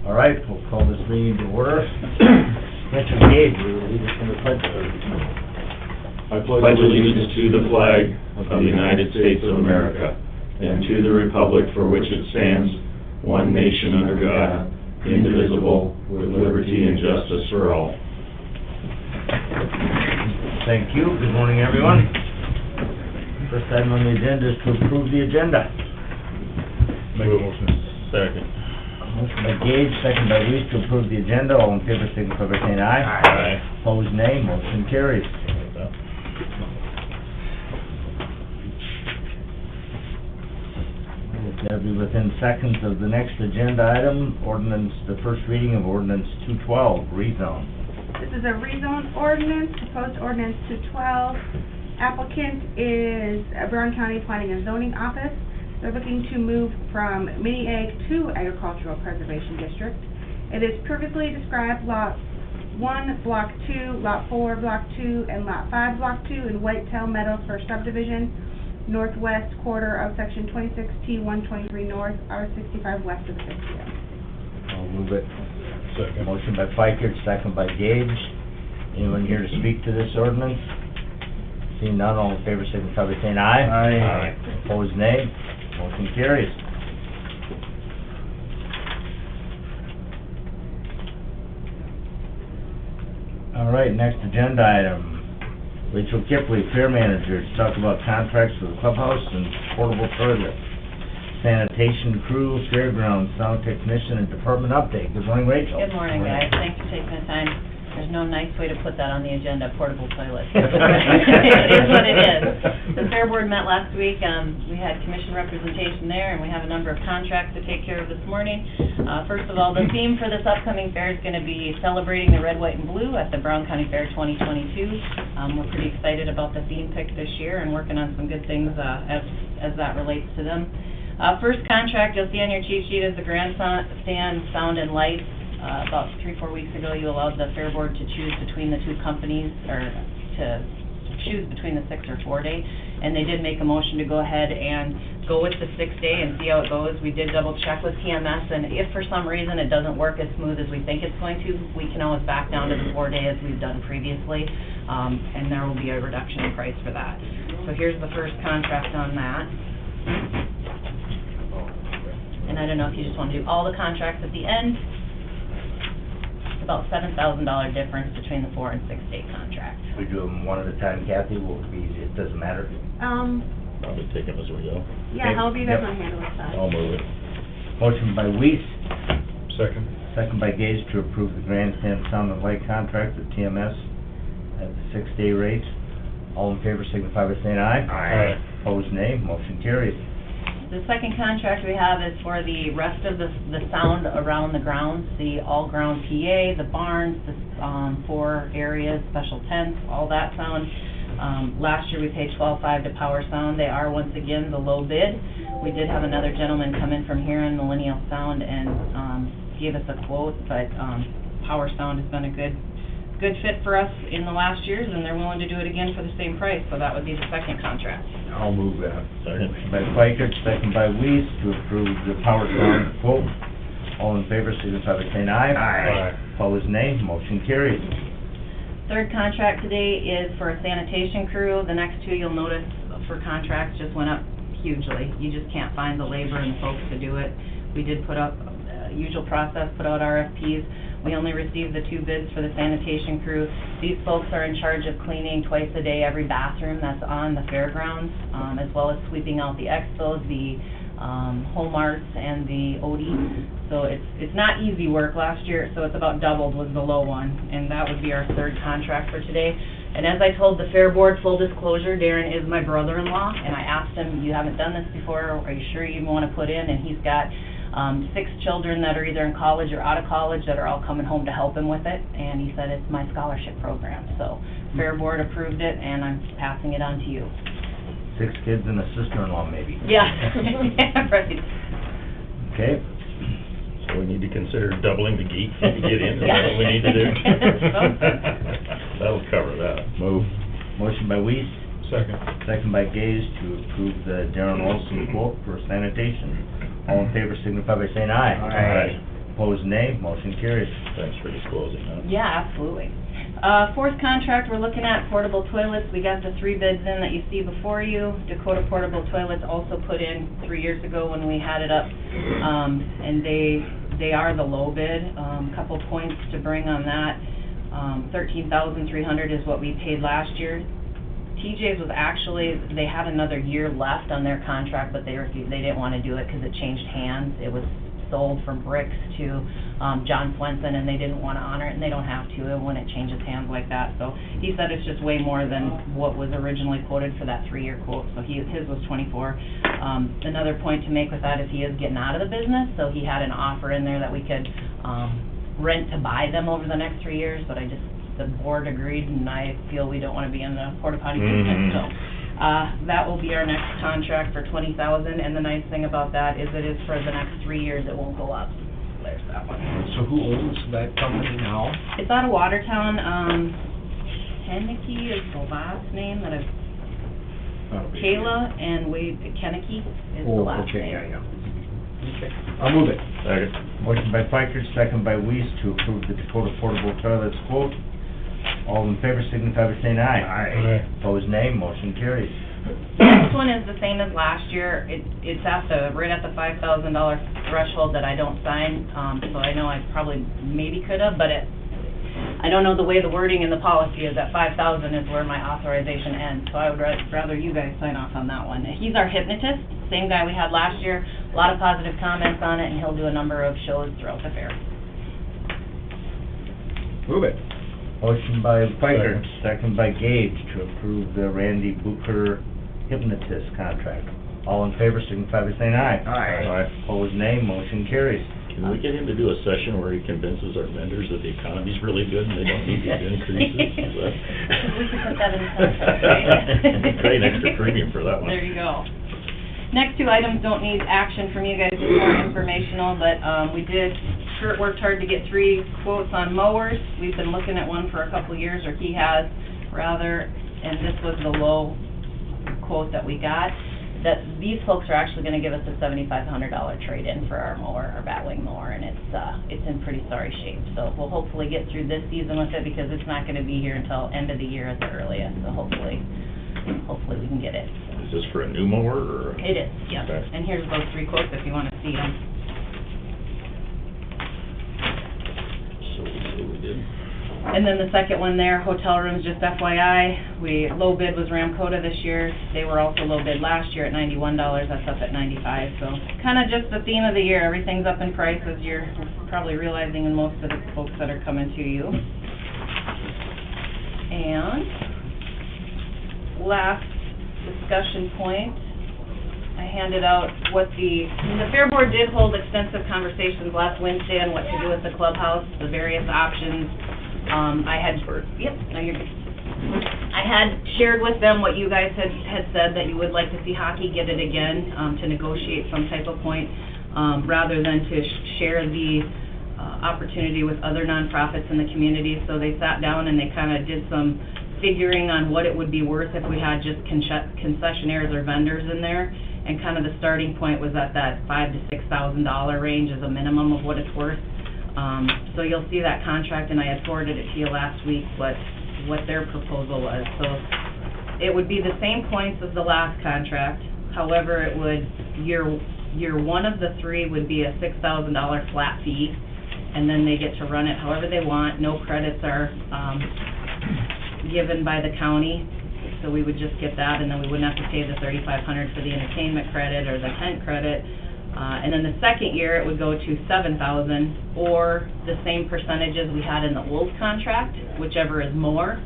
All right, we'll call this meeting to order. Mr. Gage, will you lead us in the pledge? I pledge allegiance to the flag of the United States of America and to the republic for which it stands, one nation under God, indivisible, with liberty and justice for all. Thank you. Good morning, everyone. First item on the agenda is to approve the agenda. Make a motion. Second. Motion by Gage, second by Reese to approve the agenda. All in favor, signify by saying aye. Aye. Opposed, nay. Motion carries. It's got to be within seconds of the next agenda item, ordinance, the first reading of ordinance 212, rezone. This is a rezone ordinance, proposed ordinance 212. Applicant is Brown County Planning and Zoning Office. They're looking to move from mini ag to agricultural preservation district. It is previously described Lot 1, Block 2, Lot 4, Block 2, and Lot 5, Block 2 in Whitetail Meadows for subdivision, northwest quarter of Section 26T123 North, R65 west of the 50th. I'll move it. Second. Motion by Fikert, second by Gage. Anyone here to speak to this ordinance? Seeing none, all in favor, signify by saying aye. Aye. Opposed, nay. Motion carries. All right, next agenda item. Rachel Kipley, Fair Manager, to talk about contracts for the clubhouse and portable toilet. Sanitation crew, fairgrounds, sound technician, and department update. Good morning, Rachel. Good morning, guys. Thanks for taking the time. There's no nice way to put that on the agenda, portable toilet. It is what it is. The Fair Board met last week. We had commission representation there, and we have a number of contracts to take care of this morning. First of all, the theme for this upcoming fair is going to be celebrating the red, white, and blue at the Brown County Fair 2022. We're pretty excited about the theme pick this year and working on some good things as that relates to them. First contract you'll see on your cheat sheet is the Grandstand Sound and Lights. About 3-4 weeks ago, you allowed the Fair Board to choose between the two companies, or to choose between the 6 or 4 day, and they did make a motion to go ahead and go with the 6 day and see how it goes. We did double check with TMS, and if for some reason it doesn't work as smooth as we think it's going to, we can always back down to the 4 day as we've done previously, and there will be a reduction in price for that. So here's the first contract on that. And I don't know if you just want to do all the contracts at the end. About $7,000 difference between the 4 and 6 day contract. We do them one at a time, Kathy, will it be, it doesn't matter. Probably take them as we go. Yeah, however you guys Yep. want to handle it. I'll move it. Motion by Weiss, Second. second by Gage to approve the Grandstand Sound and Light contract with TMS at the 6 day rate. All in favor signify by saying aye. Aye. Opposed, nay. Motion carries. The second contract we have is for the rest of the sound around the grounds, the all-ground PA, the barns, the 4 areas, special tents, all that sound. Last year we paid $12.5 to Power Sound. They are once again the low bid. We did have another gentleman come in from here in Millennial Sound and gave us a quote, but Power Sound has been a good fit for us in the last years, and they're willing to do it again for the same price, so that would be the second contract. I'll move that. Second. Motion by Fikert, second by Weiss to approve the Power Sound quote. All in favor signify by saying aye. Aye. Opposed, nay. Motion carries. Third contract today is for a sanitation crew. The next two you'll notice for contracts just went up hugely. You just can't find the labor and the folks to do it. We did put up, usual process, put out RFPs. We only received the 2 bids for the sanitation crew. These folks are in charge of cleaning twice a day every bathroom that's on the fairgrounds, as well as sweeping out the expos, the home arts, and the OD. So it's not easy work. Last year, so it's about doubled was the low one, and that would be our third contract for today. And as I told the Fair Board, full disclosure, Darren is my brother-in-law, and I asked him, you haven't done this before, are you sure you even want to put in? And he's got 6 children that are either in college or out of college that are all coming home to help him with it, and he said it's my scholarship program. So Fair Board approved it, and I'm passing it on to you. 6 kids and a sister-in-law, maybe. Yeah, right. Okay. So we need to consider doubling the geeks to get in, is that what we need to do? That'll cover that. Move. Motion by Weiss, Second. second by Gage to approve the Darren Olson quote for sanitation. All in favor signify by saying aye. Aye. Opposed, nay. Motion carries. Thanks for disclosing that. Yeah, absolutely. Fourth contract, we're looking at portable toilets. We got the 3 bids in that you see before you. Dakota Portable Toilets also put in 3 years ago when we had it up, and they are the low bid. Couple points to bring on that. $13,300 is what we paid last year. TJ's was actually, they had another year left on their contract, but they refused. They didn't want to do it because it changed hands. It was sold from Bricks to John Swenson, and they didn't want to honor it, and they don't have to when it changes hands like that. So he said it's just way more than what was originally quoted for that 3-year quote. So his was 24. Another point to make with that is he is getting out of the business, so he had an offer in there that we could rent to buy them over the next 3 years, but the board agreed, and I feel we don't want to be in the porta potty business, so. That will be our next contract for $20,000, and the nice thing about that is it is for the next 3 years, it won't go up. There's that one. So who owns that company now? It's out of Watertown, Kenneke is the last name that I've, Kayla and Wade, Kenneke is the last name. Yeah. Okay, I'll move it. Second. Motion by Pikers, second by Weiss to approve the Dakota Portable Toilets quote. All in favor signify by saying aye. Aye. Opposed, nay. Motion carries. This one is the same as last year. It's right at the $5,000 threshold that I don't sign, so I know I probably maybe could have, but I don't know the way the wording in the policy is that $5,000 is where my authorization ends, so I would rather you guys sign off on that one. He's our hypnotist, same guy we had last year, a lot of positive comments on it, and he'll do a number of shows throughout the fair. Move it. Motion by Pikers, second by Gage to approve the Randy Bucher hypnotist contract. All in favor signify by saying aye. Aye. Opposed, nay. Motion carries. Can we get him to do a session where he convinces our vendors that the economy's really good and they don't need these increases? We could put that in the contract, right? Pay an extra premium for that one. There you go. Next 2 items don't need action from you guys, it's more informational, but Kurt worked hard to get 3 quotes on mowers. We've been looking at one for a couple of years, or he has, rather, and this was the low quote that we got. That these folks are actually gonna give us a $7,500 trade-in for our mower, our batwing mower, and it's in pretty sorry shape. So we'll hopefully get through this season with it, because it's not gonna be here until end of the year at the earliest, so hopefully we can get it. Is this for a new mower, or? It is, yes. Okay. And here's those 3 quotes if you wanna see them. So we say we did. And then the second one there, hotel rooms, just FYI, low bid was Ramcota this year. They were also low bid last year at $91, that's up at $95. So kind of just the theme of the year, everything's up in price, as you're probably realizing in most of the folks that are coming to you. And last discussion point, I handed out what the Fair Board did hold extensive conversations last Wednesday on what to do with the clubhouse, the various options. I had shared with them what you guys had said, that you would like to see hockey get it again, to negotiate some type of point, rather than to share the opportunity with other nonprofits in the community. So they sat down and they kind of did some figuring on what it would be worth if we had just concessionaires or vendors in there, and kind of the starting point was at that $5,000 to $6,000 range as a minimum of what it's worth. So you'll see that contract, and I had forwarded it to you last week, what their proposal was. So it would be the same points as the last contract. However, it would, year 1 of the 3 would be a $6,000 flat fee, and then they get to run it however they want. No credits are given by the county, so we would just get that, and then we wouldn't have to pay the $3,500 for the entertainment credit or the tent credit. And then the second year, it would go to $7,000, or the same percentages we had in the old contract, whichever is more.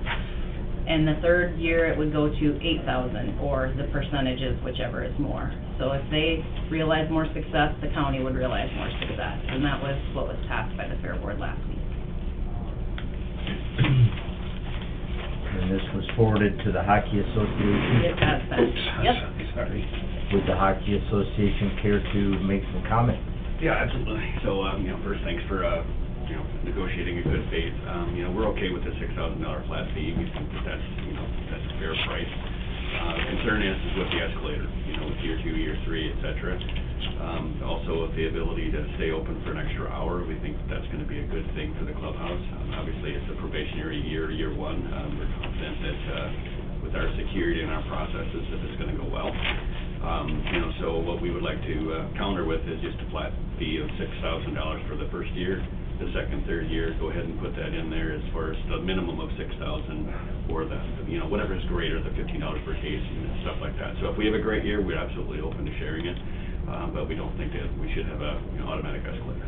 And the third year, it would go to $8,000, or the percentages, whichever is more. So if they realize more success, the county would realize more success, and that was what was passed by the Fair Board last week. And this was forwarded to the Hockey Association. It has been. Yep. Sorry. Would the Hockey Association care to make some comment? Yeah, absolutely. So, first, thanks for, negotiating a good faith. We're okay with the $6,000 flat fee. We think that that's a fair price. The concern is with the escalator, with year 2, year 3, et cetera. Also, with the ability to stay open for an extra hour, we think that's gonna be a good thing for the clubhouse. Obviously, it's a probationary year, year one. We're confident that, with our security and our processes, that it's gonna go well. So what we would like to counter with is just a flat fee of $6,000 for the first year. The second, third year, go ahead and put that in there as far as the minimum of $6,000 or the, whatever is greater, the $15 per case and stuff like that. So if we have a great year, we're absolutely open to sharing it, but we don't think that we should have a, automatic escalator.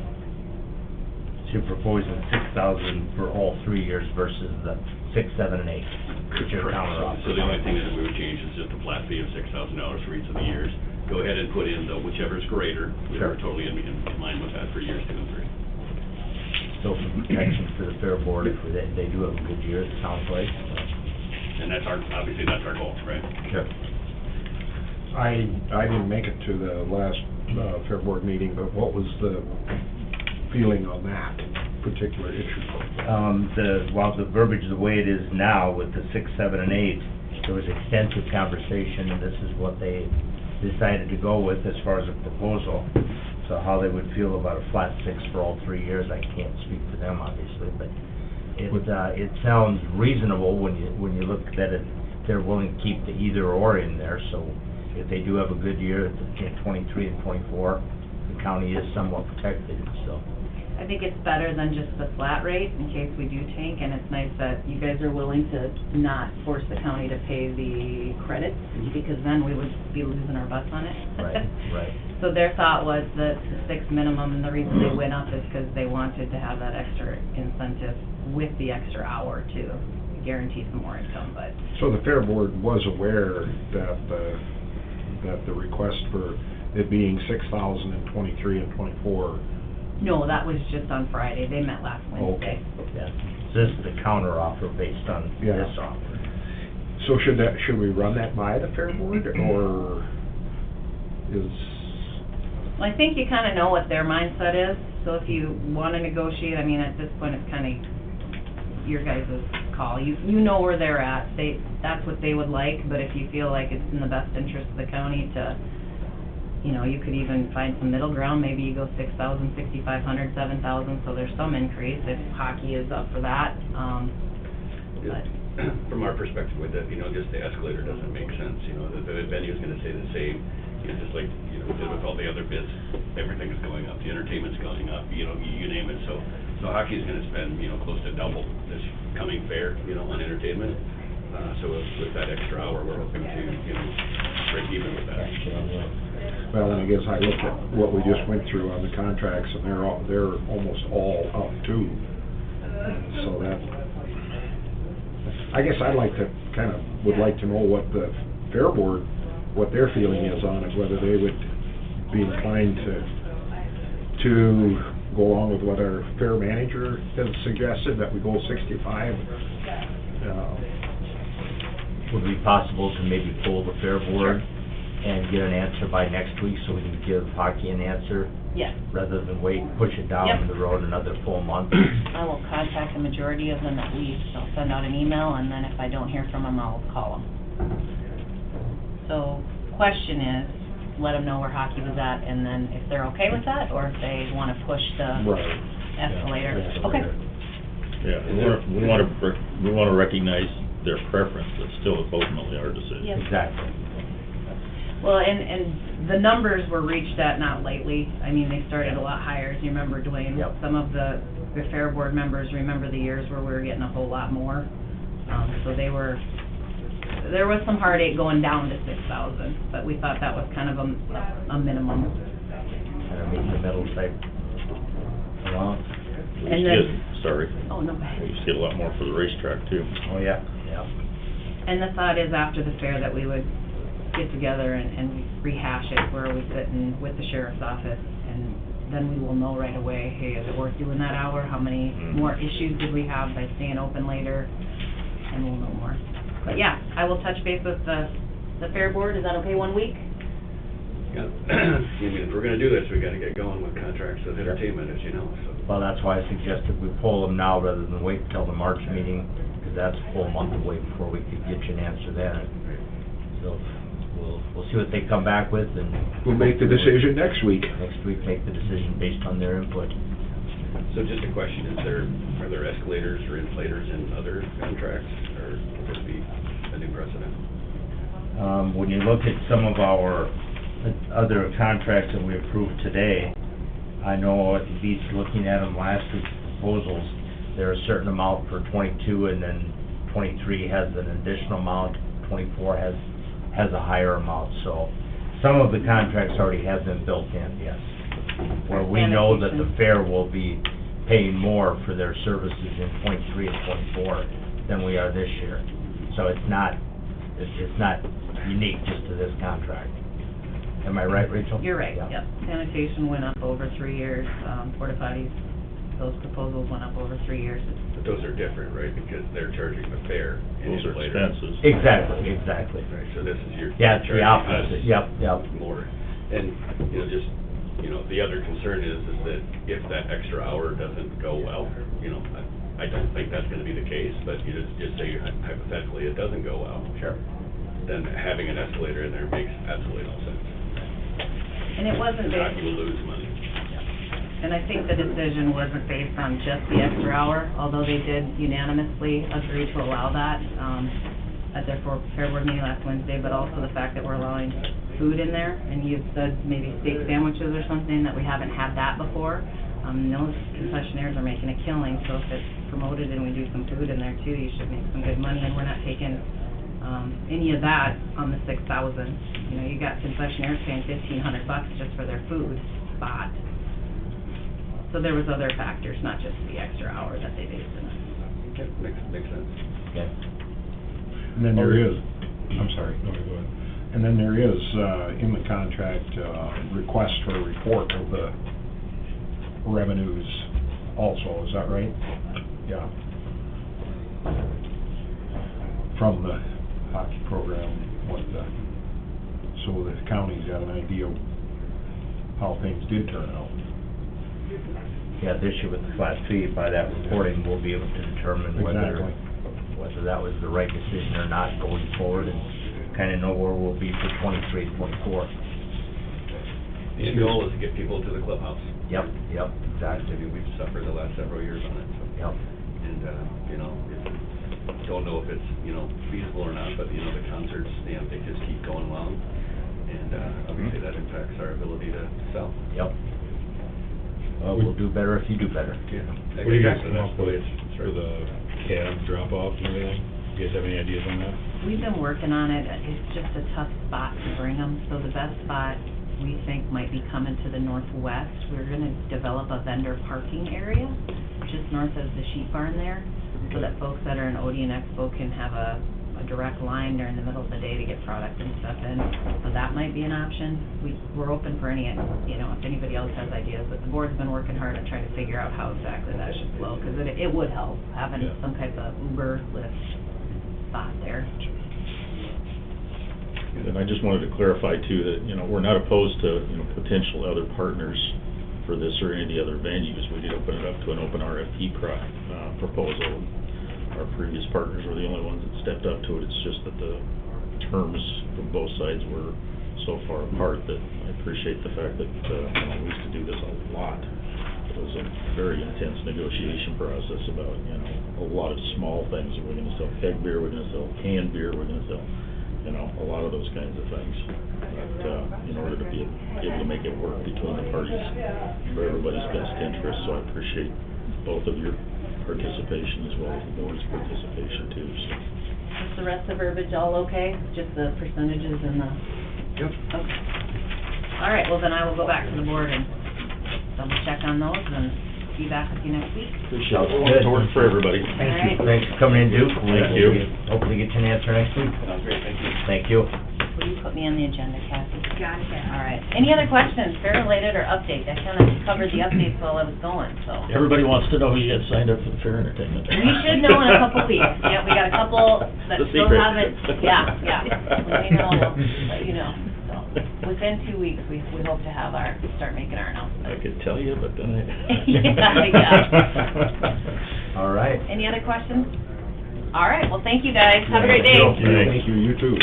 So you're proposing $6,000 for all 3 years versus the 6, 7, and 8? Which are counter offers. So the only thing that we would change is just a flat fee of $6,000 for each of the years. Go ahead and put in the whichever is greater. We're totally in line with that for years 2 and 3. Still some protection for the fair board if they do have a good year, it sounds like. And that's obviously that's our goal, right? Sure. I didn't make it to the last Fair Board meeting, but what was the feeling on that particular issue? The verbiage the way it is now with the 6, 7, and 8, there was extensive conversation, and this is what they decided to go with as far as a proposal. So how they would feel about a flat 6 for all 3 years, I can't speak for them, obviously, but it sounds reasonable when you look at it. They're willing to keep the either or in there, so if they do have a good year in 23 and 24, the county is somewhat protected, so. I think it's better than just the flat rate in case we do tank, and it's nice that you guys are willing to not force the county to pay the credits, because then we would be losing our butts on it. Right. So their thought was that the 6 minimum, and the reason they went up is because they wanted to have that extra incentive with the extra hour to guarantee some more income, but. So the Fair Board was aware that the request for it being $6,000 in 23 and 24. No, that was just on Friday. They met last Wednesday. Yeah. So this is the counter offer based on this offer. So should we run that by the Fair Board, or is? Well, I think you kind of know what their mindset is, so if you want to negotiate, I mean, at this point, it's kind of your guys' call. You know where they're at. That's what they would like, but if you feel like it's in the best interest of the county to, you could even find some middle ground. Maybe you go 6,000, 6,500, 7,000, so there's some increase if hockey is up for that. But from our perspective with it, just the escalator doesn't make sense. The venue's gonna stay the same, just like, we did with all the other bids. Everything is going up, the entertainment's going up, you name it. So hockey's gonna spend, close to double this coming fair, on entertainment. So with that extra hour, we're hoping to, break even with that. Well, and I guess I look at what we just went through on the contracts, and they're almost all up too. So that, I guess I'd like to would like to know what the Fair Board, what their feeling is on it, whether they would be inclined to go along with what our fair manager has suggested, that we go 65. Would it be possible to maybe pull the fair board and get an answer by next week so we can give hockey an answer? yes, Rather than push it down the road another full month? I will contact the majority of them at least. I'll send out an email, and then if I don't hear from them, I'll call them. So, question is, let them know where hockey was at, and then if they're okay with that, or if they want to push the escalator. Okay. Yeah, we want to recognize their preference, but still it's ultimately our decision. Yep. Exactly. Well, and the numbers were reached at not lately. I mean, they started a lot higher, as you remember, Dwayne. Yep. Some of the Fair Board members remember the years where we were getting a whole lot more. So there was some heartache going down to 6,000, but we thought that was kind of a minimum. Kind of meet the middle type. Well, And then- Oh, no. We used to get a lot more for the racetrack too. oh, yeah. And the thought is after the fair that we would get together and rehash it where we sit with the sheriff's office, and then we will know right away, hey, is it worth doing that hour? How many more issues did we have by staying open later? And we'll know more. But yeah, I will touch base with the fair board. Is that okay, 1 week? Yeah, I mean, if we're gonna do this, we gotta get going with contracts with entertainment, as you know, so. Well, that's why I suggested we pull them now rather than wait until the March meeting, because that's a full month away before we could get you an answer then. So we'll see what they come back with, and... We'll make the decision next week. Next week, make the decision based on their input. So just a question, are there escalators or inflators in other contracts, or will this be a new precedent? When you look at some of our other contracts that we approved today, I know at least looking at them last week's proposals, there are a certain amount for 22, and then 23 has an additional amount, 24 has a higher amount, so some of the contracts already have them built in, yes. Where we know that the fair will be paying more for their services in 23 and 24 than we are this year. So it's not unique just to this contract. Am I right, Rachel? You're right, Yeah. yep. Sanitation went up over 3 years, porta potties, those proposals went up over 3 years. But those are different, right, because they're charging the fair and Those are inflator. expenses. Exactly. Right, so this is your... Yeah, it's the charging us opposite, yep. more. And, the other concern is that if that extra hour doesn't go well, I don't think that's gonna be the case, but just say hypothetically it doesn't go well. Sure. Then having an escalator in there makes absolutely no sense. And it wasn't Not based, you lose money. and I think the decision wasn't based on just the extra hour, although they did unanimously agree to allow that, at their Fair Board meeting last Wednesday, but also the fact that we're allowing food in there, and you said maybe steak sandwiches or something, that we haven't had that before. Those concessionaires are making a killing, so if it's promoted and we do some food in there too, you should make some good money, and we're not taking, any of that on the 6,000. You got concessionaires paying $1,500 just for their food spot. So there was other factors, not just the extra hour that they based it on. Okay, makes sense. Yeah. And then there is, I'm sorry, no, go ahead. And then there is, in the contract, request for a report of the revenues also, is that right? Yeah. From the hockey program, so the county's got an idea of how things did turn out. Yeah, this year with the flat fee, by that reporting, we'll be able to determine whether that was the right decision or not going forward, and kind of know where we'll be for 23 and 24. The end goal is to get people to the clubhouse. Yep, exactly. We've suffered the last several years on it, so. Yep. And, don't know if it's, feasible or not, but, the concerts, they just keep going along. And, obviously that impacts our ability to sell. Yep. Well, we'll do better if you do better. Yeah. What do you guys come up with for the cab drop-off and everything? You guys have any ideas on that? We've been working on it. It's just a tough spot to bring them, so the best spot we think might be coming to the northwest. We're gonna develop a vendor parking area just north of the sheep barn there, so that folks that are in Odeon Expo can have a direct line during the middle of the day to get product and stuff in. So that might be an option. We're open for any, if anybody else has ideas, but the board's been working hard on trying to figure out how exactly that should flow, because it would help having some type of Uber, Lyft spot there. And I just wanted to clarify too that, we're not opposed to, potential other partners for this or any of the other venues. We did open it up to an open RFP proposal. Our previous partners were the only ones that stepped up to it. It's just that the terms from both sides were so far apart that I appreciate the fact that, we used to do this a lot. It was a very intense negotiation process about, a lot of small things. We're gonna sell keg beer, we're gonna sell canned beer, we're gonna sell, a lot of those kinds of things. But, in order to be able to make it work between the parties for everybody's best interest, so I appreciate both of your participation as well as the board's participation too, so. Is the rest of the verbiage all okay? Just the percentages and the... Yep. Okay. All right, well then I will go back to the board and double check on those and be back with you next week. Appreciate it. It worked for everybody. Thank you. Thanks for coming in, Duke. Thank you. Hopefully get you an answer next week. Sounds great, thank you. Thank you. Will you put me on the agenda, Kathy? Got it. All right. Any other questions, fair-related or update? I kind of covered the updates while I was going, so. Everybody wants to know who you got signed up for the fair entertainment. We should know in a couple weeks. Yeah, we got a couple that The still secret. haven't, When we know, we'll let you know. So, within 2 weeks, we hope to have start making our announcement. I could tell you, but then I... Yeah. All right. Any other questions? All right, well, thank you guys. Have a great day. Thank you. Thank you, you too.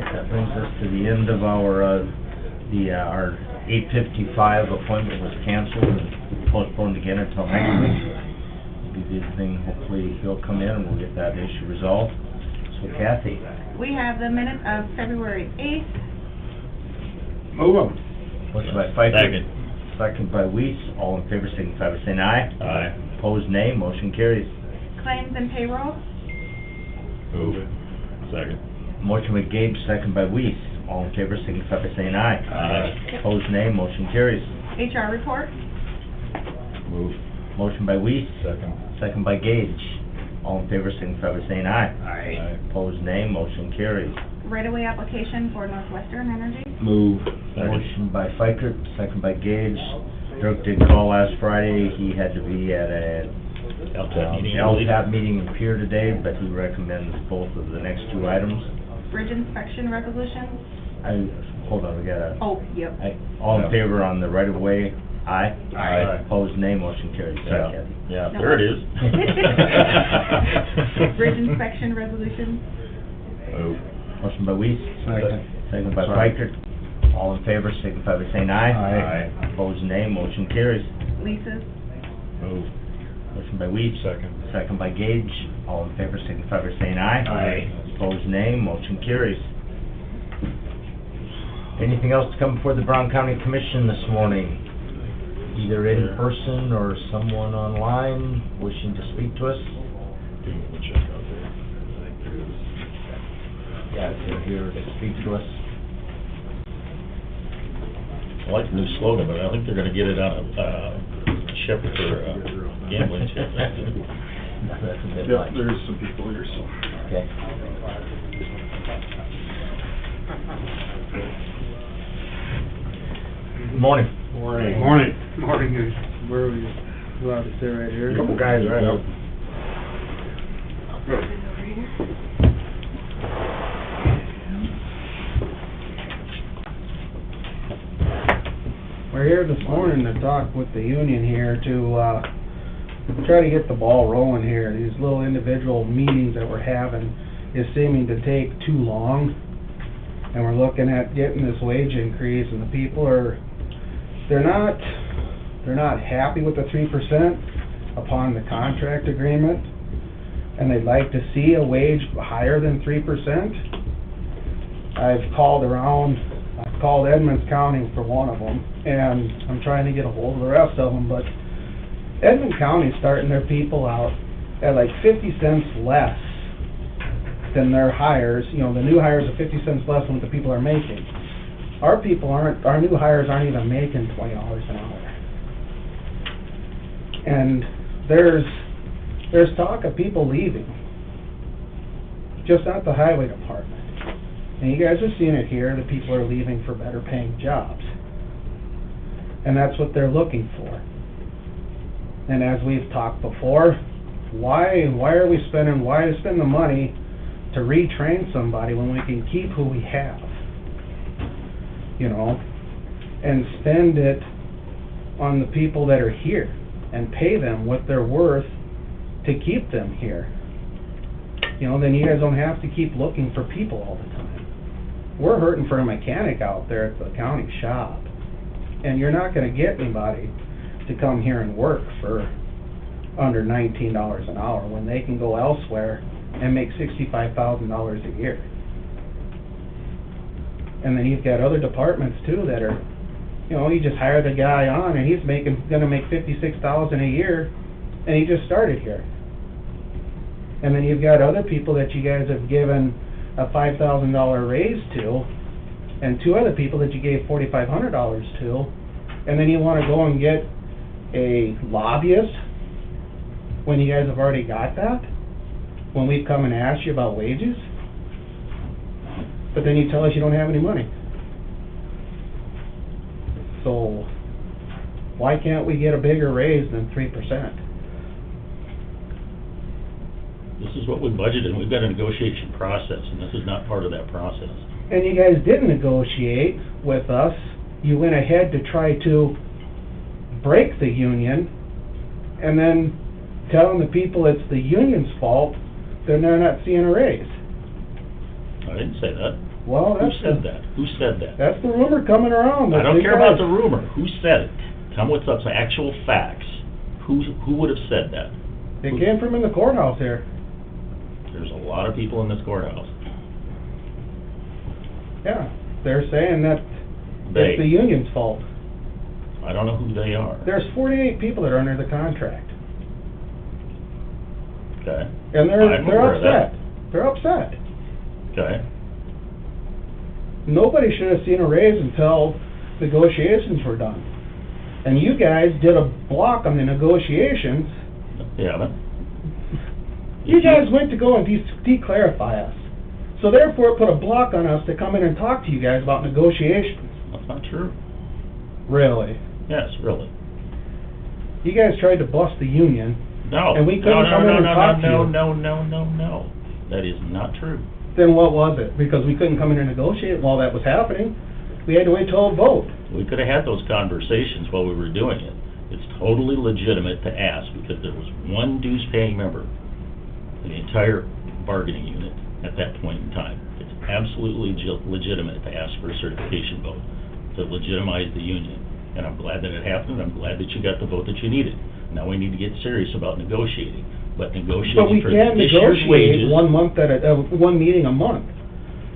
right, that brings us to the end of our 8:55 appointment was canceled and postponed again until next week. Be visiting, hopefully he'll come in and we'll get that issue resolved. So Kathy? We have the minutes of February 8th. Move 'em. Motion by Pfeiffer. Second. Second by Weiss. All in favor, signify by saying aye. Aye. Opposed, nay. Motion carries. Claims and payroll. Move it. Second. Motion by Gabe, second by Weiss. All in favor, signify by saying aye. Aye. Opposed, nay. Motion carries. HR report. Move. Motion by Weiss, Second. second by Gage. All in favor, signify by saying aye. Aye. Opposed, nay. Motion carries. Right-of-way application for Northwestern Energy. Move. Motion by Pfeiffer, second by Gage. Dirk did call last Friday. He had to be at a LTAP meeting, I believe. LTAP meeting in Pier today, but he recommends both of the next two items. Bridge inspection resolution. Hold on, we gotta, Oh, yep. all in Yeah. favor on the right of way, aye? Aye. Opposed, nay, motion carries. Sorry, Yeah, Kathy. yeah, No. there it is. Bridge inspection resolution. Move. Motion by Weiss. Second. Second by Sorry. Pfeiffer. All in favor, signify by saying aye. Aye. Opposed, nay, motion carries. Leases. Move. Motion by Weiss. Second. Second by Gage. All in favor, signify by saying aye. Aye. Opposed, nay, motion carries. Anything else to come before the Brown County Commission this morning? Either in person or someone online wishing to speak to us? Give him a check out there. Yeah, if you're here to speak to us. I like the new slogan, but I think they're gonna get it out of, Shepherd for, gambling too. That's a bit Yep, much. there's some people here, so. Okay. Morning. Morning. Morning. Morning. Where are we allowed to sit right here? Couple guys right up. We're here this morning to talk with the union here to, try to get the ball rolling here. These little individual meetings that we're having is seeming to take too long. And we're looking at getting this wage increase, and the people are, they're not happy with the 3% upon the contract agreement. And they'd like to see a wage higher than 3%. I've called around, I've called Edmonds County for one of them, and I'm trying to get a hold of the rest of them, but Edmond County's starting their people out at like 50 cents less than their hires. You know, the new hires are 50 cents less than what the people are making. Our people aren't, our new hires aren't even making $20 an hour. And there's talk of people leaving, just not the highway department. And you guys are seeing it here, the people are leaving for better paying jobs. And that's what they're looking for. And as we've talked before, why spend the money to retrain somebody when we can keep who we have? You know, and spend it on the people that are here and pay them what they're worth to keep them here. You know, then you guys don't have to keep looking for people all the time. We're hurting for a mechanic out there at the county shop, and you're not gonna get anybody to come here and work for under $19 an hour when they can go elsewhere and make $65,000 a year. And then you've got other departments too that are, you know, you just hire the guy on and he's gonna make $56,000 a year, and he just started here. And then you've got other people that you guys have given a $5,000 raise to, and two other people that you gave $4,500 to, and then you wanna go and get a lobbyist when you guys have already got that? When we've come and asked you about wages? But then you tell us you don't have any money. So, why can't we get a bigger raise than 3%? This is what we budgeted, and we've got a negotiation process, and this is not part of that process. And you guys didn't negotiate with us. You went ahead to try to break the union, and then telling the people it's the union's fault, then they're not seeing a raise. I didn't say that. Well, Who that's said that? Who said that? That's the rumor coming around. I don't that care you about guys- the rumor. Who said it? Tell me what's up, some actual facts. Who would have said that? It came from in the courthouse here. There's a lot of people in this courthouse. Yeah, they're saying that They. it's the union's fault. I don't know who they are. There's 48 people that are under the contract, Okay, and they're I'm aware of that. upset. They're upset. okay. Nobody should have seen a raise until negotiations were done. And you guys did a block on the negotiations. Yeah, but. You guys went to go and de-clarify us. So therefore, it put a block on us to come in and talk to you guys about negotiations. That's not true. Really? Yes, really. You guys tried to bust the union. No. And we couldn't come in and talk to you. No. That is not true. Then what was it? Because we couldn't come in and negotiate while that was happening. We had to wait till a vote. We could have had those conversations while we were doing it. It's totally legitimate to ask, because there was one dues-paying member in the entire bargaining unit at that point in time. It's absolutely legitimate to ask for a certification vote to legitimize the union. And I'm glad that it happened, I'm glad that you got the vote that you needed. Now we need to get serious about negotiating, but But we negotiating for can't this year's negotiate wages. 1 month at a, one meeting a month.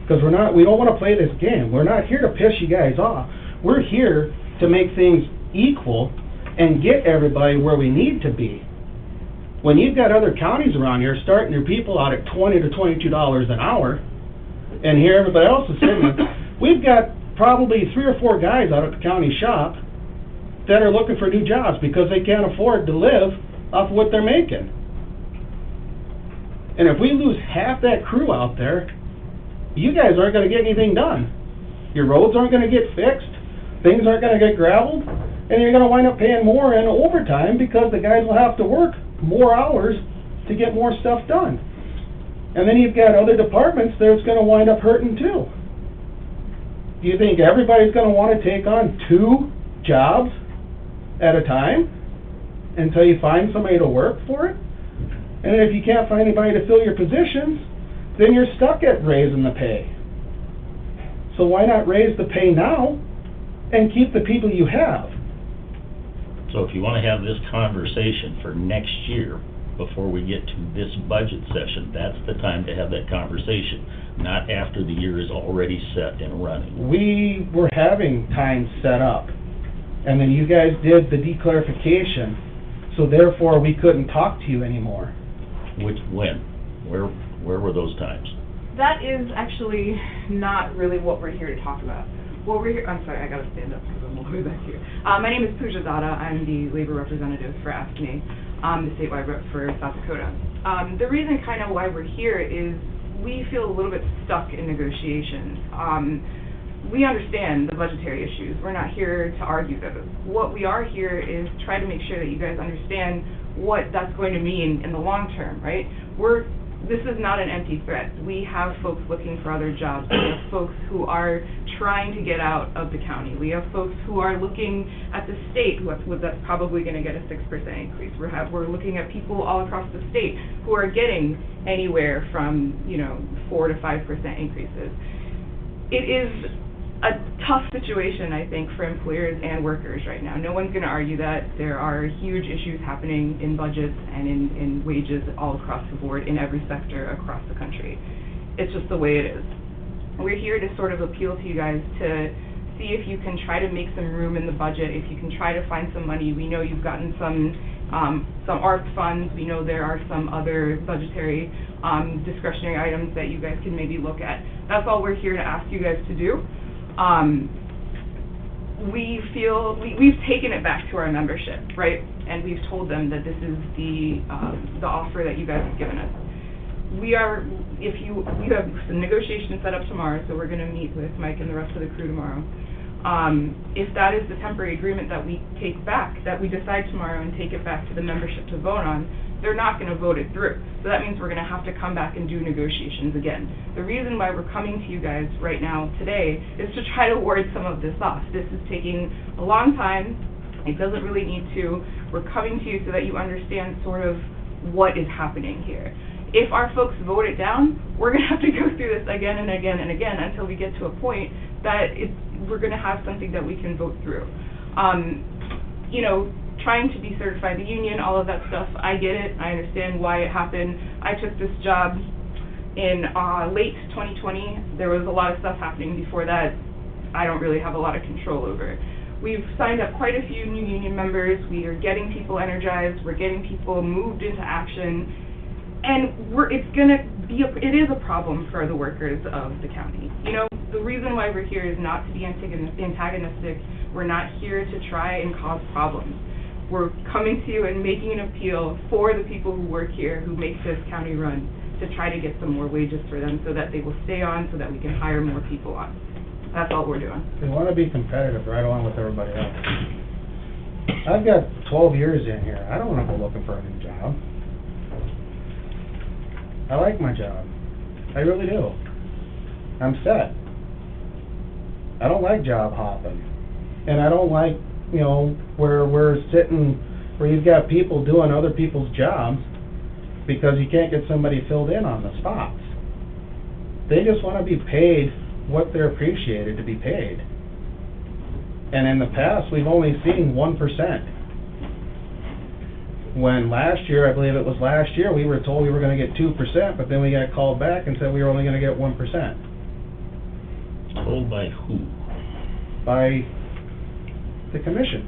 Because we don't want to play this game. We're not here to piss you guys off. We're here to make things equal and get everybody where we need to be. When you've got other counties around here starting their people out at $20 to $22 an hour, and here everybody else is sitting, we've got probably 3 or 4 guys out at the county shop that are looking for new jobs because they can't afford to live off what they're making. And if we lose half that crew out there, you guys aren't going to get anything done. Your roads aren't going to get fixed, things aren't going to get gravelled, and you're going to wind up paying more in overtime because the guys will have to work more hours to get more stuff done. And then you've got other departments that's going to wind up hurting too. Do you think everybody's going to want to take on 2 jobs at a time until you find somebody to work for it? And if you can't find anybody to fill your positions, then you're stuck at raising the pay. So why not raise the pay now and keep the people you have? So if you want to have this conversation for next year, before we get to this budget session, that's the time to have that conversation, not after the year is already set and running. We were having time set up, and then you guys did the declarification, so therefore we couldn't talk to you anymore. When? Where were those times? That is actually not really what we're here to talk about. What we're here, I'm sorry, I gotta stand up because I'm all the way back here. My name is Pooja Dada. I'm the labor representative for AFSCME, the statewide rep for South Dakota. The reason kind of why we're here is we feel a little bit stuck in negotiations. We understand the budgetary issues. We're not here to argue those. What we are here is try to make sure that you guys understand what that's going to mean in the long term, right? This is not an empty threat. We have folks looking for other jobs. We have folks who are trying to get out of the county. We have folks who are looking at the state, that's probably going to get a 6% increase. We're looking at people all across the state who are getting anywhere from 4 to 5% increases. It is a tough situation, I think, for employers and workers right now. No one's going to argue that. There are huge issues happening in budgets and in wages all across the board in every sector across the country. It's just the way it is. We're here to sort of appeal to you guys to see if you can try to make some room in the budget, if you can try to find some money. We know you've gotten some ARP funds. We know there are some other budgetary discretionary items that you guys can maybe look at. That's all we're here to ask you guys to do. We feel we've taken it back to our membership, right? And we've told them that this is the offer that you guys have given us. We have some negotiations set up tomorrow, so we're going to meet with Mike and the rest of the crew tomorrow. If that is the temporary agreement that we take back, that we decide tomorrow and take it back to the membership to vote on, they're not going to vote it through. So that means we're going to have to come back and do negotiations again. The reason why we're coming to you guys right now today is to try to ward some of this off. This is taking a long time. It doesn't really need to. We're coming to you so that you understand sort of what is happening here. if our folks vote it down, we're gonna have to go through this again and again and again until we get to a point that we're gonna have something that we can vote through. You know, trying to decertify the union, all of that stuff, I get it, I understand why it happened. I took this job in late 2020. There was a lot of stuff happening before that I don't really have a lot of control over. We've signed up quite a few new union members, we are getting people energized, we're getting people moved into action, and it is a problem for the workers of the county. You know, the reason why we're here is not to be antagonistic, we're not here to try and cause problems. We're coming to you and making an appeal for the people who work here, who make this county run, to try to get some more wages for them so that they will stay on, so that we can hire more people on. That's all we're doing. We want to be competitive right along with everybody else. I've got 12 years in here. I don't want to go looking for a new job. I like my job. I really do. I'm set. I don't like job hopping. And I don't like, you know, where we're sitting, where you've got people doing other people's jobs because you can't get somebody filled in on the spots. They just want to be paid what they're appreciated to be paid. And in the past, we've only seen 1%. When last year, I believe it was last year, we were told we were going to get 2%, but then we got called back and said we were only going to get 1%. Told by who? By the commission.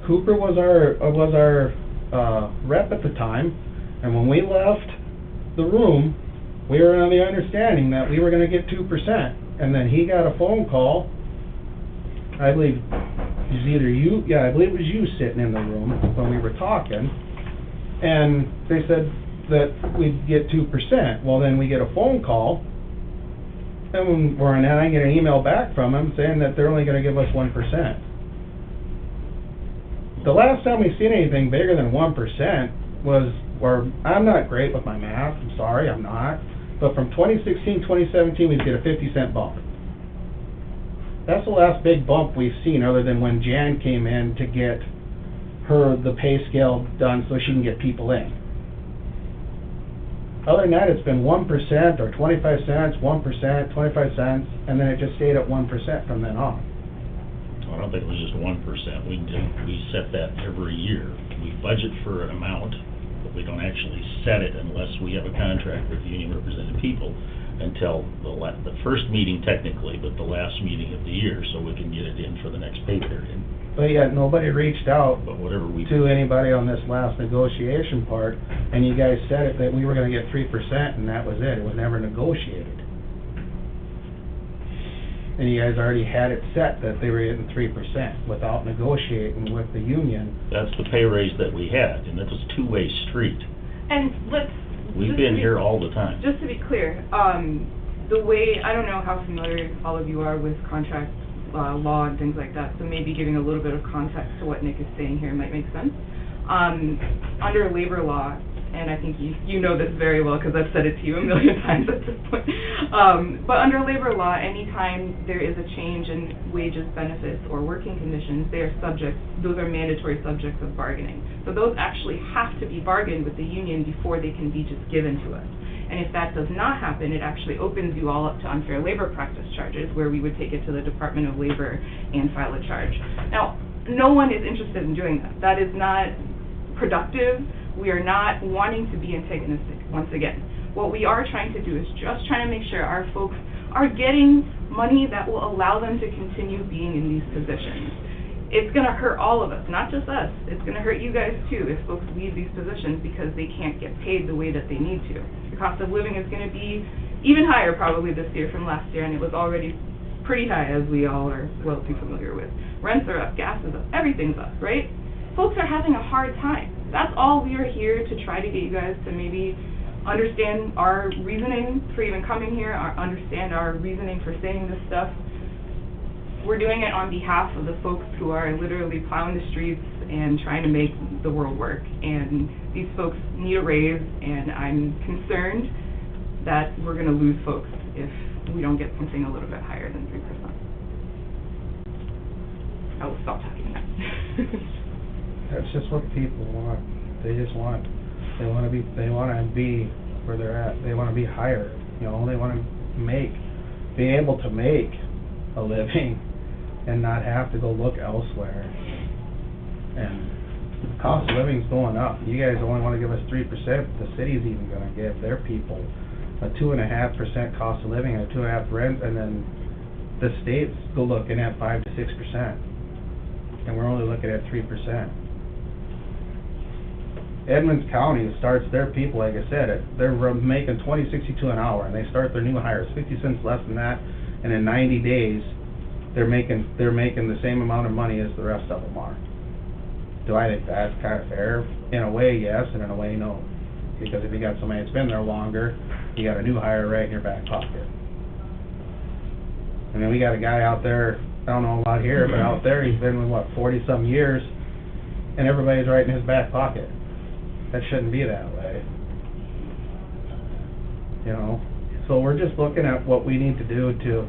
Cooper was our rep at the time, and when we left the room, we were on the understanding that we were going to get 2%, and then he got a phone call. I believe it was either you, yeah, I believe it was you sitting in the room when we were talking, and they said that we'd get 2%. Well, then we get a phone call, and I get an email back from them saying that they're only going to give us 1%. The last time we seen anything bigger than 1% was, I'm not great with my math, I'm sorry, I'm not, but from 2016, 2017, we'd get a 50-cent bump. That's the last big bump we've seen, other than when Jan came in to get the pay scale done so she can get people in. Other than that, it's been 1% or 25 cents, 1%, 25 cents, and then it just stayed at 1% from then on. I don't think it was just 1%. We set that every year. We budget for an amount, but we don't actually set it unless we have a contract with union represented people until the first meeting technically, but the last meeting of the year, so we can get it in for the next pay period. But yet nobody reached out But whatever we to anybody on this last negotiation part, and you guys said it that we were going to get 3%, and that was it. It was never negotiated. And you guys already had it set that they were getting 3% without negotiating with the union. That's the pay raise that we had, and that was a two-way street. And We've been here all the time. Just to be clear, the way, I don't know how familiar all of you are with contract law and things like that, so maybe giving a little bit of context to what Nick is saying here might make sense. Under labor law, and I think you know this very well because I've said it to you a million times at this point, but under labor law, anytime there is a change in wages, benefits, or working conditions, those are mandatory subjects of bargaining. So those actually have to be bargained with the union before they can be just given to us. And if that does not happen, it actually opens you all up to unfair labor practice charges, where we would take it to the Department of Labor and file a charge. Now, no one is interested in doing that. That is not productive. We are not wanting to be antagonistic, once again. What we are trying to do is just trying to make sure our folks are getting money that will allow them to continue being in these positions. It's going to hurt all of us, not just us. It's going to hurt you guys too if folks leave these positions because they can't get paid the way that they need to. The cost of living is going to be even higher probably this year from last year, and it was already pretty high, as we all are well too familiar with. Rents are up, gas is up, everything's up, right? Folks are having a hard time. That's all we are here to try to get you guys to maybe understand our reasoning for even coming here, understand our reasoning for saying this stuff. We're doing it on behalf of the folks who are literally plowing the streets and trying to make the world work. And these folks need a raise, and I'm concerned that we're going to lose folks if we don't get something a little bit higher than 3%. I will stop talking now. That's just what people want. They just want, they want to be where they're at. They wanna be higher, you know, they wanna be able to make a living and not have to go look elsewhere. And the cost of living's going up. You guys only wanna give us 3%, the city's even gonna give their people a 2.5% cost of living and a 2.5% rent, and then the state's looking at 5 to 6%. And we're only looking at 3%. Edmonds County starts their people, like I said, they're making $20.62 an hour, and they start their new hires 50 cents less than that, and in 90 days, they're making the same amount of money as the rest of them are. Do I think that's kind of fair? In a way, yes, and in a way, no. Because if you got somebody that's been there longer, you got a new hire right in your back pocket. I mean, we got a guy out there, I don't know about here, but out there, he's been with, 40-some years, and everybody's right in his back pocket. That shouldn't be that way. You know? So we're just looking at what we need to do to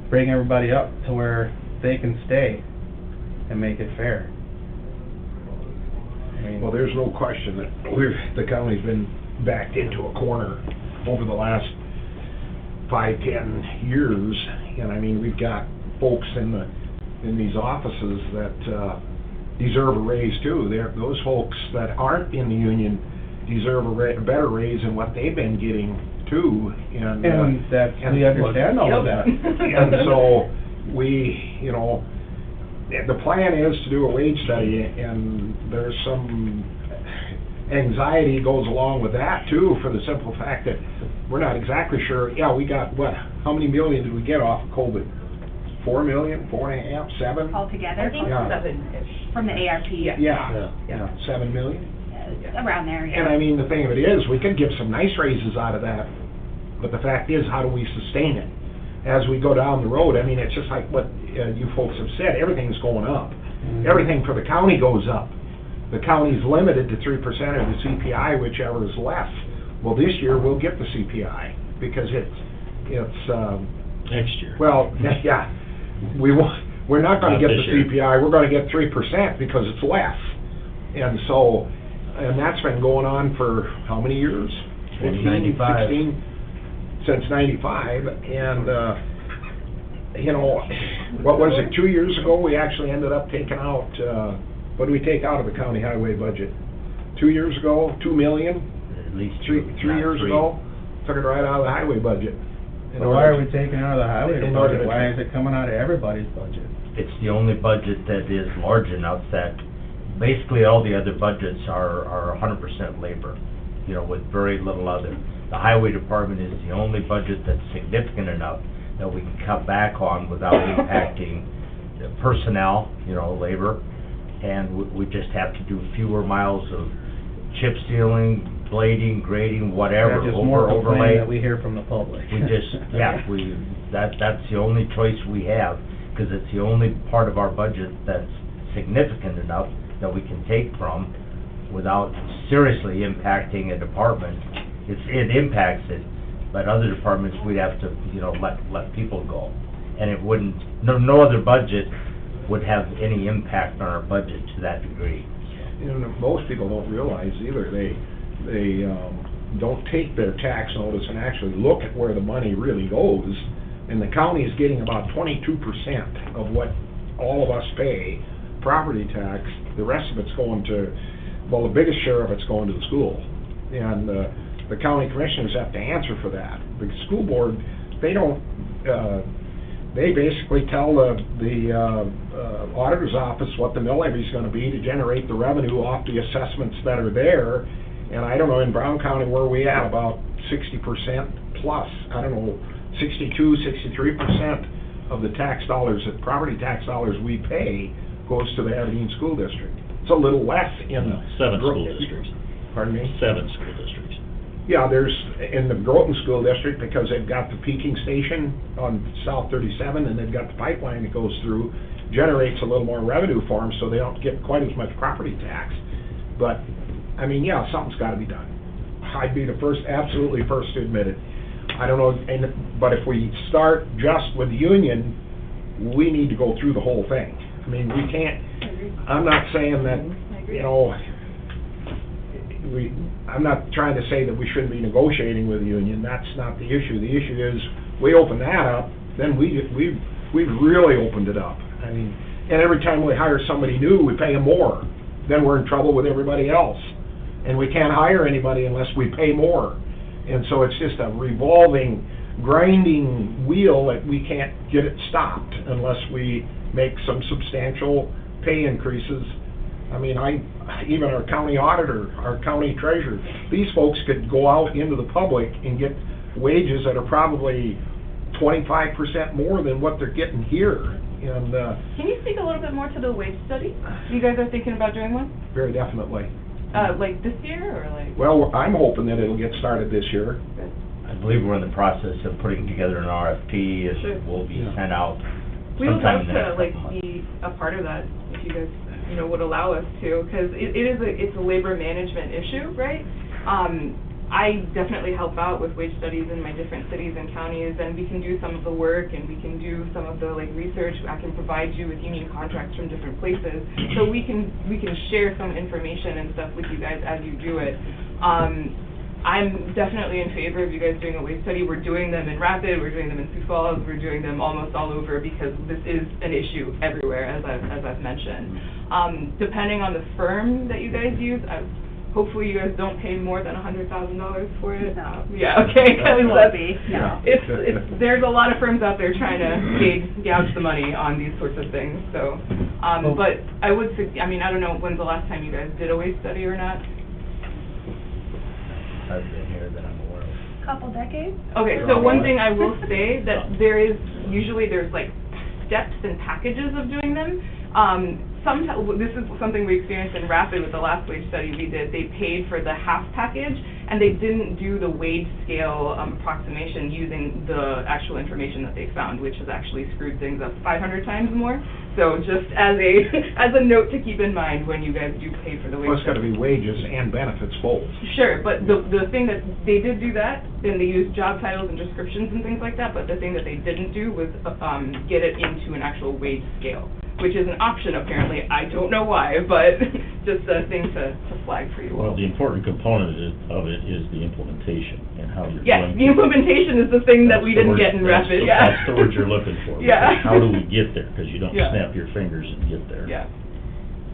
bring everybody up to where they can stay and make it fair. I mean, Well, there's no question that the county's been backed into a corner over the last 5-10 years, and I mean, we've got folks in these offices that deserve a raise too. Those folks that aren't in the union deserve a better raise than what they've been getting too, and we understand all of that. And so you know, the plan is to do a wage study, and there's some anxiety goes along with that too, for the simple fact that we're not exactly sure. Yeah, we got how many million did we get off of COVID? 4 million, 4.5, 7? Altogether? I think Yeah. 7-ish. From the ARP? Yeah, 7 million. Around there, yeah. And I mean, the thing of it is, we could give some nice raises out of that, but the fact is, how do we sustain it? As we go down the road, I mean, it's just like what you folks have said, everything's going up. Everything for the county goes up. The county's limited to 3% of the CPI, whichever is less. Well, this year, we'll get the CPI, because it's Next year. well, yeah, we're not gonna Not get the this year. CPI, we're gonna get 3% because it's less. And so, and that's been going on for how many years? 15, 95. 16, since 95, and, you know, what was it, 2 years ago, we actually ended up taking out, what did we take out of the county highway budget? 2 years ago, 2 million? At least Three not years three. ago, took it right out of the highway budget. But why are we taking it out of the highway In order budget? to- Why is it coming out of everybody's budget? It's the only budget that is large enough that basically all the other budgets are 100% labor, you know, with very little other. The highway department is the only budget that's significant enough that we can cut back on without impacting the personnel, you know, labor. And we just have to do fewer miles of chip sealing, blading, grading, whatever, Just more overlay. complaining that we hear from the public. We just, yeah, that's the only choice we have, because it's the only part of our budget that's significant enough that we can take from without seriously impacting a department. It impacts it, but other departments, we'd have to, you know, let people go. And it wouldn't, no other budget would have any impact on our budget to that degree. You know, most people don't realize either, they don't take their tax notice and actually look at where the money really goes. And the county is getting about 22% of what all of us pay, property tax. The rest of it's going to, well, the biggest share of it's going to the school. And the county commissioners have to answer for that. The school board, they don't, they basically tell the auditor's office what the mill levy's gonna be to generate the revenue off the assessments that are there. And I don't know, in Brown County, where are we at, about 60% plus, I don't know, 62, 63% of the tax dollars, the property tax dollars we pay goes to the Aberdeen School District. It's a little less in... No, 7 school districts. Pardon me? 7 school districts. Yeah, there's, in the Groton School District, because they've got the peaking station on South 37, and they've got the pipeline that goes through, generates a little more revenue for them, so they don't get quite as much property tax. But, I mean, yeah, something's gotta be done. I'd be the absolutely first to admit it. I don't know, but if we start just with the union, we need to go through the whole thing. I mean, we can't, I'm not saying that, you know, I'm not trying to say that we shouldn't be negotiating with the union, that's not the issue. The issue is, we open that up, then we've really opened it up. I mean, and every time we hire somebody new, we pay them more. Then we're in trouble with everybody else. And we can't hire anybody unless we pay more. And so it's just a revolving, grinding wheel that we can't get it stopped unless we make some substantial pay increases. I mean, even our county auditor, our county treasurer, these folks could go out into the public and get wages that are probably 25% more than what they're getting here. And Can you speak a little bit more to the wage study? You guys are thinking about doing one? very definitely. Like this year, or like? Well, I'm hoping that it'll get started this year. I believe we're in the process of putting together an RFP. Sure. It will be Yeah. sent out We would sometime love in the to, next like, couple months. be a part of that, if you guys, would allow us to, because it's a labor management issue, right? I definitely help out with wage studies in my different cities and counties, and we can do some of the work, and we can do some of the, like, research. I can provide you with union contracts from different places, so we can share some information and stuff with you guys as you do it. I'm definitely in favor of you guys doing a wage study. We're doing them in Rapid, we're doing them in Sioux Falls, we're doing them almost all over, because this is an issue everywhere, as I've mentioned. Depending on the firm that you guys use, hopefully you guys don't pay more than $100,000 for it. No. Yeah, okay. We won't be, no. There's a lot of firms out there trying to gouge the money on these sorts of things, so. But I would, I don't know, when's the last time you guys did a wage study or not? I've been here that I'm aware of. Couple decades? Okay, so one thing I will say, that there's like steps and packages of doing them. Sometimes, this is something we experienced in Rapid with the last wage study we did. They paid for the half package, and they didn't do the wage scale approximation using the actual information that they found, which has actually screwed things up 500 times more. So just as a note to keep in mind when you guys do pay for the wage. Well, it's got to be wages and benefits both. Sure, but the thing that they did do that, then they used job titles and descriptions and things like that, but the thing that they didn't do was get it into an actual wage scale, which is an option apparently. I don't know why, but just a thing to flag for you all. Well, the important component of it is the implementation and how you're Yes, going the implementation is the thing that we didn't get in Rapid, yeah. That's the word you're looking for. Yeah. Because how do we get there? Because you don't Yeah. snap your fingers and get there. Yeah.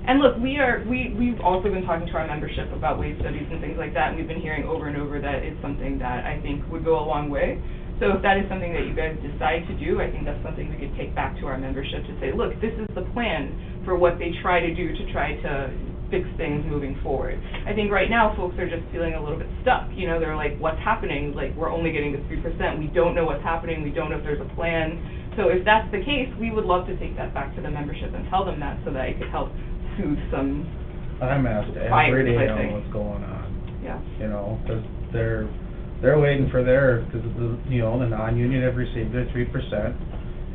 And look, we've also been talking to our membership about wage studies and things like that, and we've been hearing over and over that it's something that I think would go a long way. So if that is something that you guys decide to do, I think that's something we could take back to our membership to say, look, this is the plan for what they try to do to try to fix things moving forward. I think right now folks are just feeling a little bit stuck. They're like, what's happening? Like, we're only getting this 3%. We don't know what's happening. We don't know if there's a plan. So if that's the case, we would love to take that back to the membership and tell them that so that it could help soothe some. I'm asked fires, every day I think. on what's going on, Yeah. because they're waiting for because the non-union have received their 3%,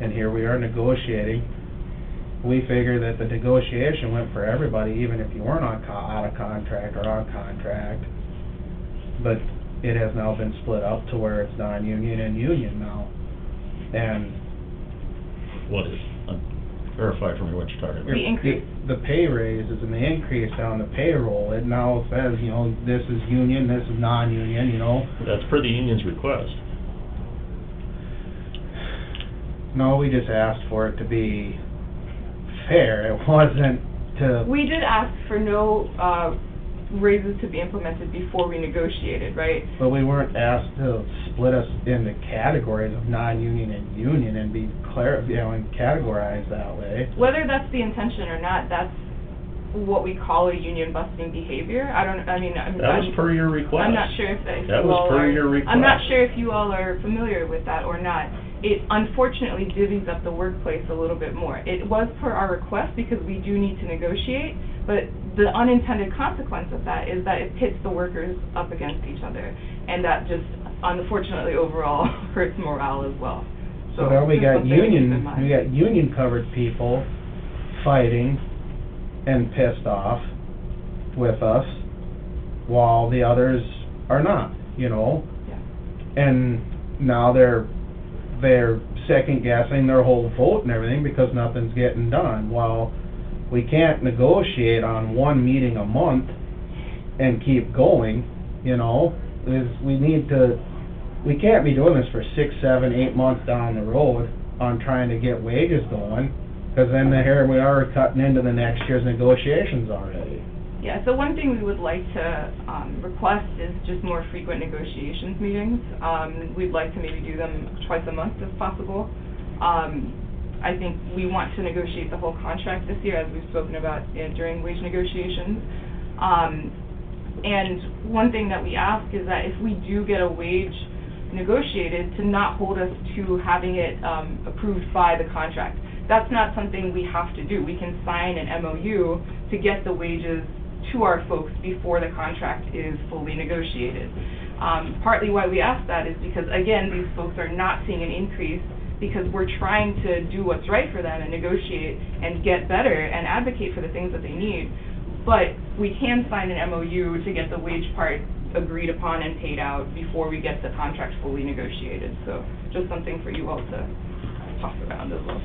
and here we are negotiating. We figure that the negotiation went for everybody, even if you weren't out of contract or on contract, but it has now been split up to where it's non-union and union now, and What is, verify for me what you're talking about. The increase. The pay raises and the increase on the payroll, it now says, this is union, this is non-union, That's per the union's request. No, we just asked for it to be fair, it wasn't to... We did ask for no raises to be implemented before we negotiated, right? But we weren't asked to split us into categories of non-union and union and be and categorized that way. Whether that's the intention or not, that's what we call a union busting behavior. That was per your request. I'm not sure if That you was all per are. your request. I'm not sure if you all are familiar with that or not. It unfortunately divvies up the workplace a little bit more. It was per our request because we do need to negotiate, but the unintended consequence of that is that it pits the workers up against each other, and that just unfortunately overall hurts morale as well. So now we got just something to keep in mind. union covered people fighting and pissed off with us, while the others are not, Yeah. And now they're second guessing their whole vote and everything because nothing's getting done. Well, we can't negotiate on one meeting a month and keep going, you know, is we can't be doing this for 6, 7, 8 months down the road on trying to get wages going, because then here we are cutting into the next year's negotiations already. Yeah, so one thing we would like to request is just more frequent negotiations meetings. We'd like to maybe do them twice a month if possible. I think we want to negotiate the whole contract this year, as we've spoken about during wage negotiations. And one thing that we ask is that if we do get a wage negotiated, to not hold us to having it approved by the contract. That's not something we have to do. We can sign an MOU to get the wages to our folks before the contract is fully negotiated. Partly why we ask that is because, again, these folks are not seeing an increase because we're trying to do what's right for them and negotiate and get better and advocate for the things that they need. But we can sign an MOU to get the wage part agreed upon and paid out before we get the contract fully negotiated. So just something for you all to talk around as well.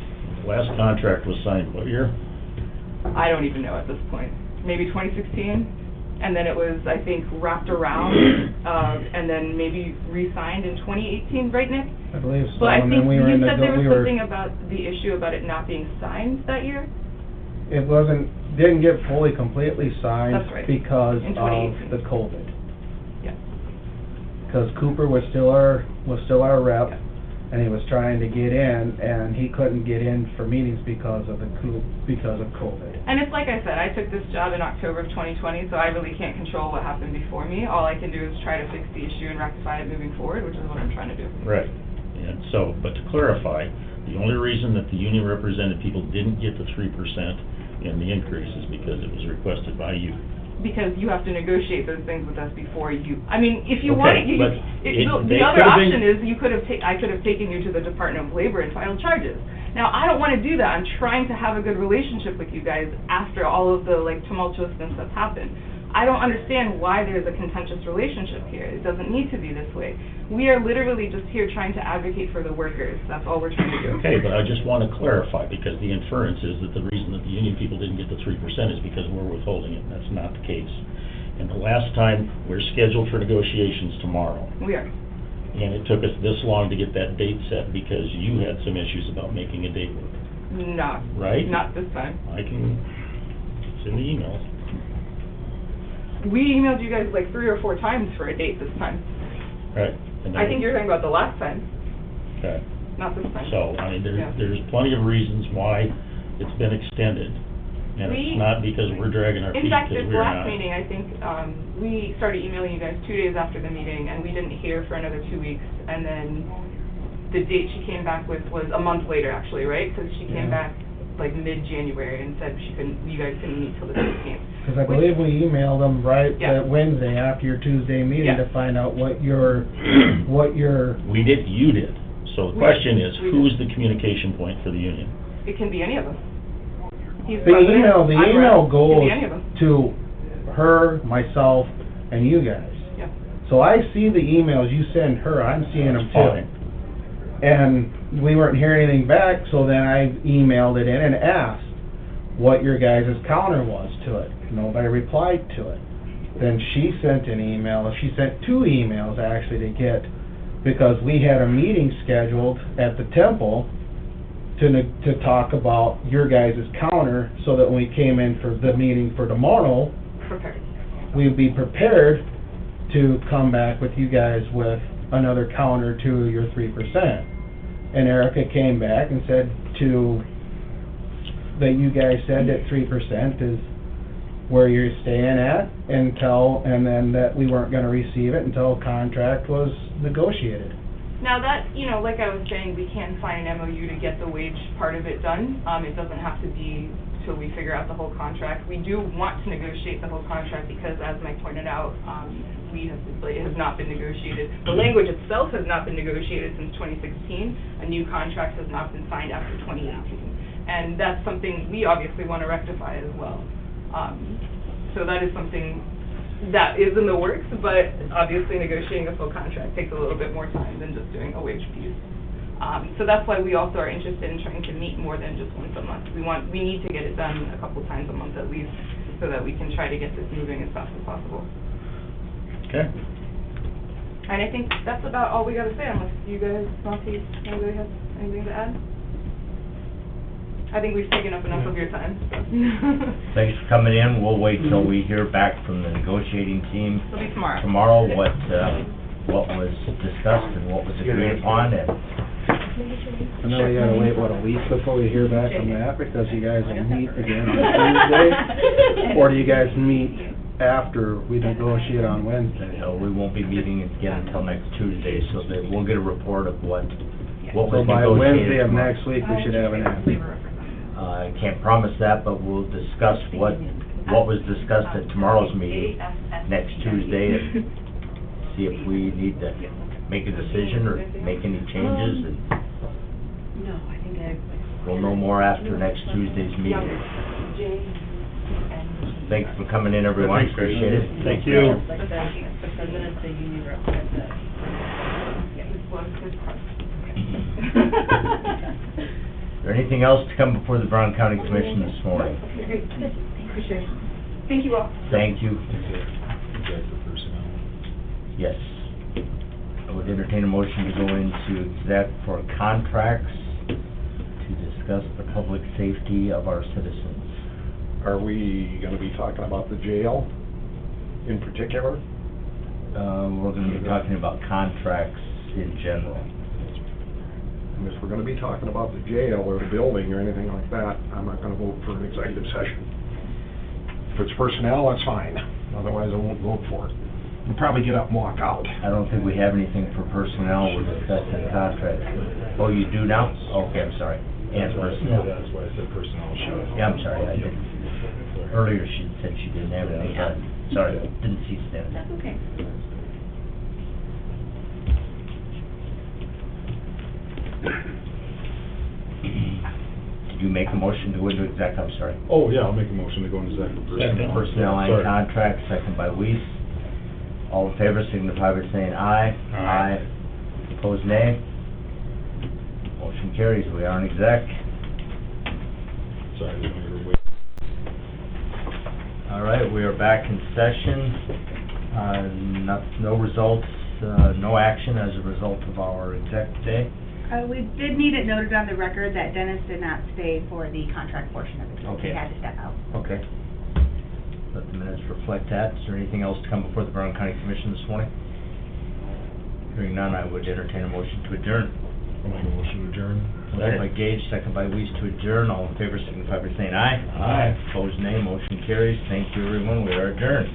Last contract was signed what year? I don't even know at this point. Maybe 2016? And then it was, I think, wrapped around, and then maybe re-signed in 2018, right, Nick? I believe so. But I and think then we were you in said there was we were, something about the issue about it not being signed that year? It didn't get fully completely signed. That's right. Because In of 2018. the COVID. Yeah. Because Cooper was still our rep, Yeah. and he was trying to get in, and he couldn't get in for meetings because of COVID. And it's like I said, I took this job in October of 2020, so I really can't control what happened before me. All I can do is try to fix the issue and rectify it moving forward, which is what I'm trying to do. Right. And so, but to clarify, the only reason that the union represented people didn't get the 3% in the increase is because it was requested by you. Because you have to negotiate those things with us before you, I mean, if you Okay, wanted, but the other option is you could have, I could have taken you to the Department of Labor and filed charges. Now, I don't want to do that. I'm trying to have a good relationship with you guys after all of the, like, tumultuousness that's happened. I don't understand why there's a contentious relationship here. It doesn't need to be this way. We are literally just here trying to advocate for the workers. That's all we're trying to do. Okay, but I just want to clarify, because the inference is that the reason that the union people didn't get the 3% is because we're withholding it. That's not the case. And the last time, we're scheduled for negotiations tomorrow. We are. And it took us this long to get that date set because you had some issues about making a date work. Not. Right? Not this time. It's in the emails. We emailed you guys like 3 or 4 times for a date this time. Right. And I think you're talking about the last time, Okay. not this time. So, I mean, Yeah. there's plenty of reasons why it's been extended. And it's not because we're dragging our feet, In fact, because this we're last not. meeting, I think, we started emailing you guys 2 days after the meeting, and we didn't hear for another 2 weeks. And then the date she came back with was a month later, actually, right? Because she came back like mid-January and said you guys couldn't meet till the 15th. Because I believe we emailed them right Yeah. that Wednesday after your Tuesday meeting Yeah. to find out what your We did, you did. So the We- question is, we who's the communication point for the union? It can be any of us. He's the president, email I'm rep, email it goes can be any of us. to her, myself, and you guys. Yeah. So I see the emails you send her, I'm seeing them Fine. too. And we weren't hearing anything back, so then I emailed it in and asked what your guys' counter was to it. Nobody replied to it. Then she sent an email, she sent 2 emails actually to get, because we had a meeting scheduled at the temple to talk about your guys' counter, so that when we came in for the meeting for tomorrow, Prepared. we'd be prepared to come back with you guys with another counter to your 3%. And Erica came back and said that you guys said that 3% is where you're staying at and then that we weren't gonna receive it until a contract was negotiated. Now that, like I was saying, we can sign an MOU to get the wage part of it done. It doesn't have to be till we figure out the whole contract. We do want to negotiate the whole contract because, as Mike pointed out, it has not been negotiated. The language itself has not been negotiated since 2016. A new contract has not been signed after 2018. And that's something we obviously want to rectify as well. So that is something that is in the works, but obviously negotiating a full contract takes a little bit more time than just doing a wage piece. So that's why we also are interested in trying to meet more than just once a month. We need to get it done a couple times a month at least, so that we can try to get this moving as fast as possible. Okay. And I think that's about all we gotta say, unless you guys want to, anybody has anything to add? I think we've taken up enough of your time, so. Thanks for coming in. We'll wait till we hear back from the negotiating team It'll be tomorrow. tomorrow, what was discussed and what was agreed upon, and And then we gotta wait, what, a week before we hear back from that, because you guys will meet again on Tuesday? Or do you guys meet after we negotiate on Wednesday? we won't be meeting again until next Tuesday, so that we'll get a report of what So was by negotiated. Wednesday of next week, we should have an answer. I can't promise that, but we'll discuss what was discussed at tomorrow's meeting, next Tuesday, and see if we need to make a decision or make any changes, and No, I think we'll know more after next Tuesday's meeting. Thanks for coming in, everyone, appreciate it. Thank you. Like the president of the union representative. Is there anything else to come before the Brown County Commission this morning? Appreciate it. Thank you all. Thank you. Exec for personnel. Yes. I would entertain a motion to go into exec for contracts to discuss the public safety of our citizens. Are we gonna be talking about the jail in particular? We're gonna be talking about contracts in general. And if we're gonna be talking about the jail or the building or anything like that, I'm not gonna vote for an executive session. If it's personnel, that's fine, otherwise I won't vote for it. We'll probably get up and walk out. I don't think we have anything for personnel, we're discussing contracts. Oh, you do now? Okay, I'm sorry. And personnel. That's why I said personnel should. Yeah, I'm sorry, I didn't. Earlier she said she didn't have anything, sorry, didn't see Stan. That's okay. Did you make a motion to go into exec, I'm sorry? Oh, yeah, I'll make a motion to go into exec for personnel. Personnel and Sorry. contract, second by Weiss. All in favor signify by saying aye. Aye. Opposed, nay. Motion carries, we are in exec. Sorry, we were waiting. All right, we are back in session. No results, no action as a result of our exec today. We did need it noted on the record that Dennis did not stay for the contract portion of the case. Okay. He had to step out. Okay. Let the minutes reflect that. Is there anything else to come before the Brown County Commission this morning? Hearing none, I would entertain a motion to adjourn. I'll make a motion to adjourn. Motion by Gage, second by Weiss to adjourn. All in favor signify by saying aye. Aye. Opposed, nay. Motion carries. Thank you, everyone. We are adjourned.